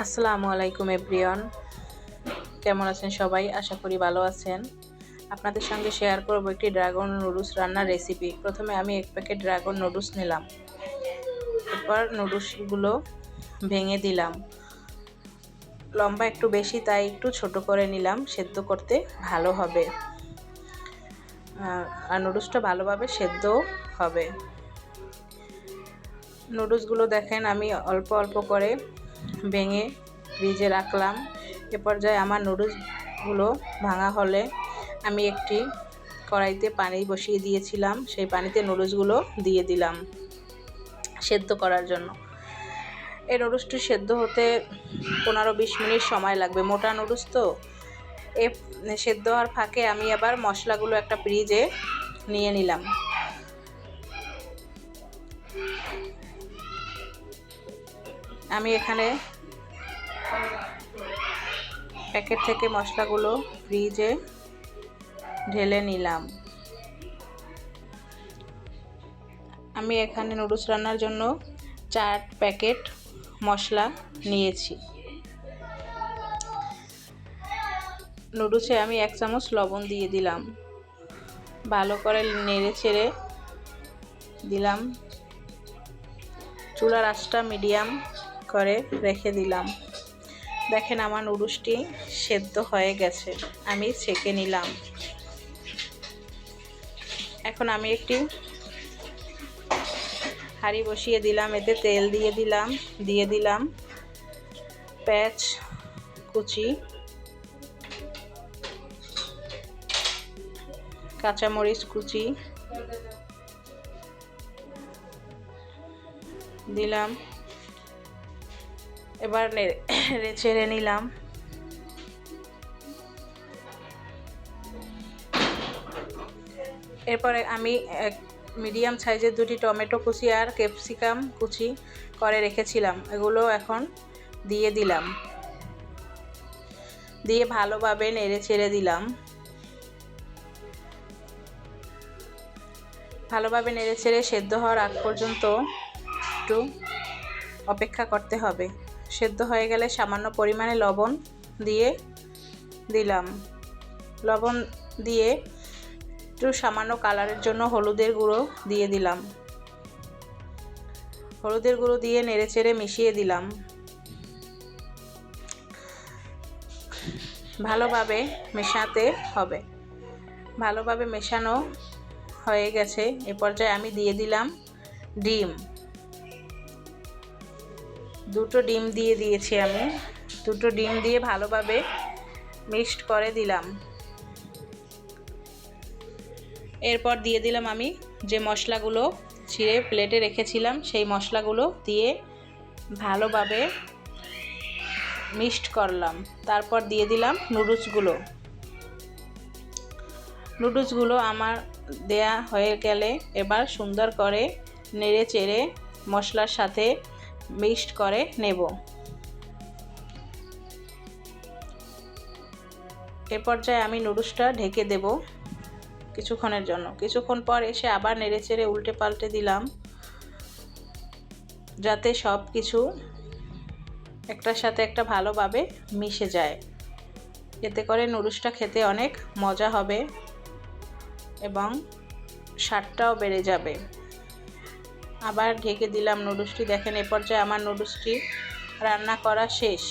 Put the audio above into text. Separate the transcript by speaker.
Speaker 1: আসসালামু আলাইকুম এভরিওয়ান, কেমন আছেন সবাই? আশা করি ভালো আছেন। আপনাদের সঙ্গে শেয়ার করব একটি ড্রাগন নুডলস রান্নার রেসিপি। প্রথমে আমি 1 প্যাকেট ড্রাগন নুডলস নিলাম। এরপর নুডলসগুলো ভেঙে দিলাম। লম্বা একটু বেশি, তাই একটু ছোট করে নিলাম, সেদ্ধ করতে ভালো হবে। আর নুডলসটা ভালোভাবে সেদ্ধ হবে। নুডলসগুলো দেখেন আমি অল্প অল্প করে ভেঙে ফ্রিজে রাখলাম। এ পর্যায়ে আমার নুডলসগুলো ভাঙা হলে আমি একটি কড়াইতে পানি বসিয়ে দিয়েছিলাম, সেই পানিতে নুডলসগুলো দিয়ে দিলাম সেদ্ধ করার জন্য। এই নুডলসটি সেদ্ধ হতে 15-20 মিনিট সময় লাগবে, মোটা নুডলস তো। এ সেদ্ধ হওয়ার ফাঁকে আমি আবার মশলাগুলো একটা ফ্রিজে নিয়ে নিলাম। আমি এখানে প্যাকেট থেকে মশলাগুলো ফ্রিজে ঢেলে নিলাম। আমি এখানে নুডলস রান্নার জন্য 4 প্যাকেট মশলা নিয়েছি। নুডলসে আমি 1 চামচ লবণ দিয়ে দিলাম, ভালো করে নেড়ে চেড়ে দিলাম। চুলার আঁচটা মিডিয়াম করে রেখে দিলাম। দেখেন আমার নুডলসটি সেদ্ধ হয়ে গেছে, আমি ছেঁকে নিলাম। এখন আমি একটি হাঁড়ি বসিয়ে দিলাম, এতে তেল দিয়ে দিলাম পেঁয়াজ কুচি, কাঁচামরিচ কুচি দিলাম। এবার নেড়ে চেড়ে নিলাম। এরপরে আমি মিডিয়াম সাইজের 2টি টমেটো কুচি আর ক্যাপসিকাম কুচি করে রেখেছিলাম, এগুলো এখন দিয়ে দিলাম। দিয়ে ভালোভাবে নেড়ে চেড়ে দিলাম। ভালোভাবে নেড়ে চেড়ে সেদ্ধ হওয়ার আগ পর্যন্ত একটু অপেক্ষা করতে হবে। সেদ্ধ হয়ে গেলে সামান্য পরিমাণে লবণ দিয়ে দিলাম। লবণ দিয়ে একটু সামান্য কালারের জন্য হলুদের গুঁড়ো দিয়ে দিলাম। হলুদের গুঁড়ো দিয়ে নেড়ে চেড়ে মিশিয়ে দিলাম। ভালোভাবে মেশাতে হবে। ভালোভাবে মেশানো হয়ে গেছে। এ পর্যায়ে আমি দিয়ে দিলাম ডিম। 2টো ডিম দিয়ে দিয়েছি আমি। 2টো ডিম দিয়ে ভালোভাবে মিক্সড করে দিলাম। এরপর দিয়ে দিলাম আমি যে মশলাগুলো ছিঁড়ে প্লেটে রেখেছিলাম, সেই মশলাগুলো দিয়ে ভালোভাবে মিক্সড করলাম। তারপর দিয়ে দিলাম নুডলসগুলো আমার দেয়া হয়ে গেলে এবার সুন্দর করে নেড়ে চেড়ে মশলার সাথে মিক্সড করে নেব। এ পর্যায়ে আমি নুডলসটা ঢেকে দেব কিছুক্ষণের জন্য। কিছুক্ষণ পর এসে আবার নেড়ে চেড়ে উল্টে পাল্টে দিলাম, যাতে সব কিছু একটার সাথে একটা ভালোভাবে মিশে যায়। এতে করে নুডলসটা খেতে অনেক মজা হবে এবং স্বাদটাও বেড়ে যাবে। আবার ঢেকে দিলাম নুডলসটি। দেখেন এ পর্যায়ে আমার নুডলসটি রান্না করা শেষ।